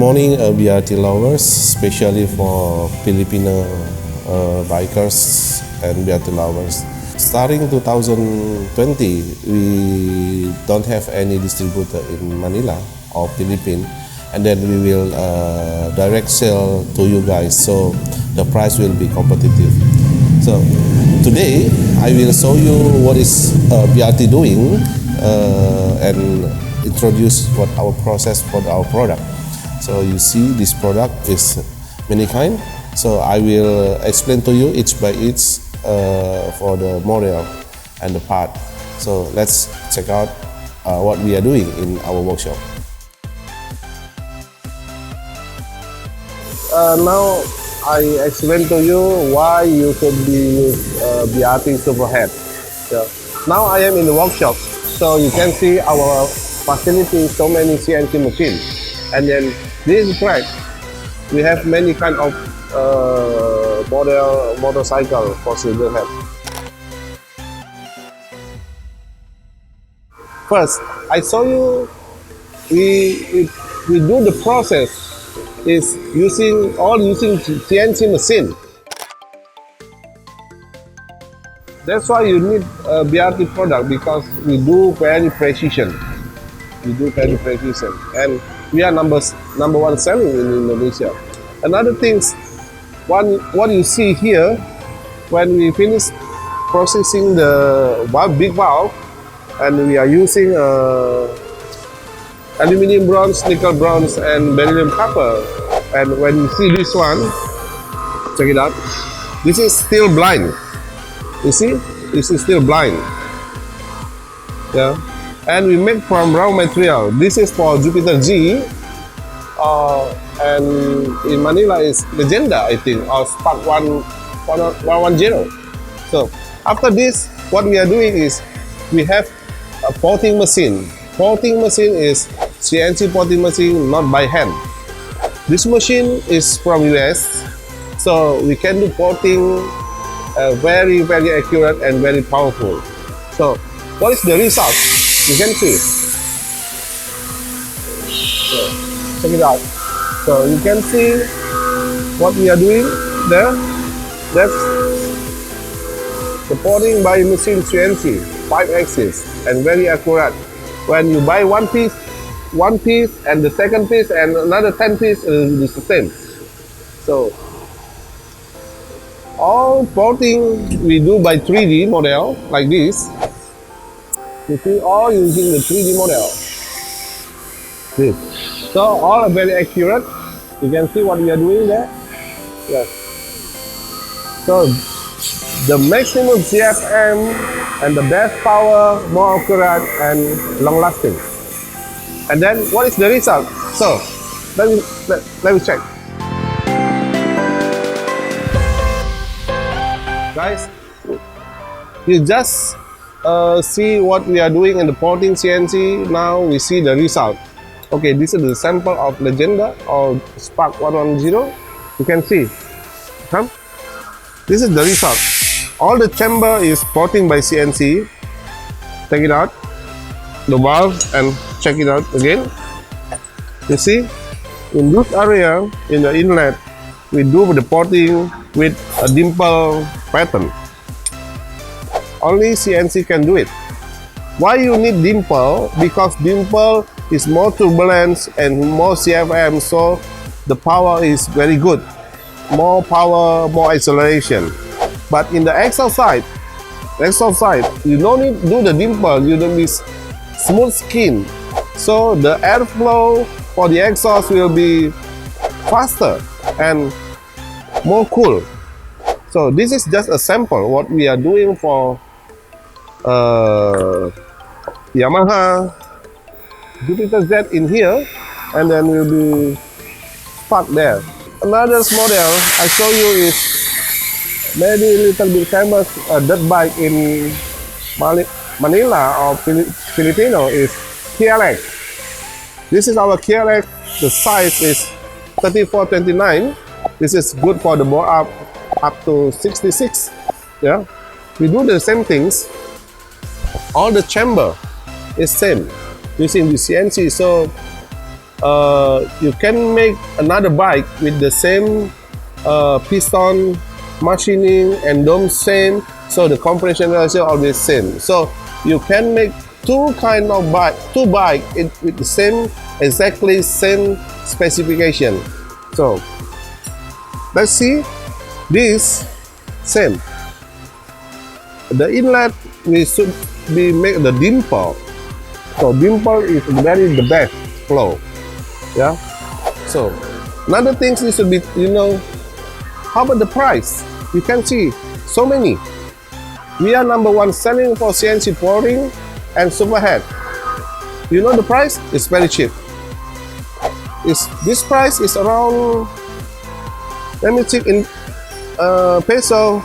morning, BRT lovers, especially for Filipino bikers and BRT lovers. Starting 2020, we don't have any distributor in Manila or Philippines, and then we will direct sell to you guys, so the price will be competitive. So today, I will show you what is BRT doing and introduce what our process for our product. So you see this product is many kind. So I will explain to you each by each for the model and the part. So let's check out what we are doing in our workshop. Now I explain to you why you should be BRT Superhead. So now I am in the workshop, so you can see our facility, so many CNC machines, and then this track we have many kind of motorcycle for silver head. First, I show you we do the process is using CNC machine. That's why you need a BRT product, because we do very precision. We do very precision, and we are number one selling in Indonesia. Another things, what you see here, when we finish processing the big valve, and we are using aluminum bronze, nickel bronze, and beryllium copper. And when you see this one, check it out. This is still blind. You see, this is still blind. Yeah, and we make from raw material. This is for Jupiter G, and in Manila is Legenda, I think, or Spark 110. So after this, what we are doing is we have a porting machine. Porting machine is CNC porting machine, not by hand. This machine is from US, so we can do porting very accurate and very powerful. So what is the result? You can see. So, check it out. So you can see what we are doing there. That's the porting by machine CNC, 5 axis, and very accurate. When you buy one piece, and the second piece, and another 10 piece is the same. So all porting we do by 3D model like this. You see, all using the 3D model. This. So all are very accurate. You can see what we are doing there. Yes. So the maximum CFM and the best power, more accurate and long lasting. And then what is the result? So let me check. Guys, you just see what we are doing in the porting CNC. Now we see the result. Okay, this is the sample of Legenda or Spark 110. You can see. This is the result. All the chamber is porting by CNC. Take it out, the valve, and check it out again. You see, in this area, in the inlet, we do the porting with a dimple pattern. Only CNC can do it. Why you need dimple? Because dimple is more turbulence and more CFM, so the power is very good. More power, more acceleration. But in the axle side, you don't need to do the dimple. You don't need smooth skin. So the airflow for the exhaust will be faster and more cool. So this is just a sample what we are doing for Yamaha Jupiter Z in here, and then will be Spark there. Another model I show you is maybe a little bit famous dirt bike in Manila or Filipino is KLX. This is our KLX. The size is 3429. This is good for the bore up to 66. Yeah, we do the same things. All the chamber is same using the CNC. So you can make another bike with the same piston machining and dome same, so the compression ratio always same. So you can make two bike with the same, exactly same specification. So let's see this same. The inlet we should be make the dimple. So dimple is very the best flow. Yeah. So another thing is to be, how about the price? You can see so many. We are number one selling for CNC pouring and superhead. You know the price? It's very cheap. This price is around, let me check in peso.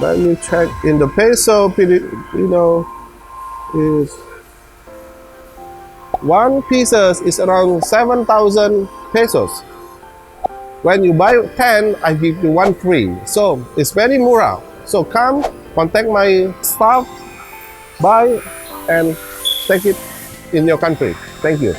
Let me check in the peso, is one pieces is around 7,000 pesos. When you buy 10, I give you one free. So it's very murah. So come, contact my staff, buy and take it in your country. Thank you.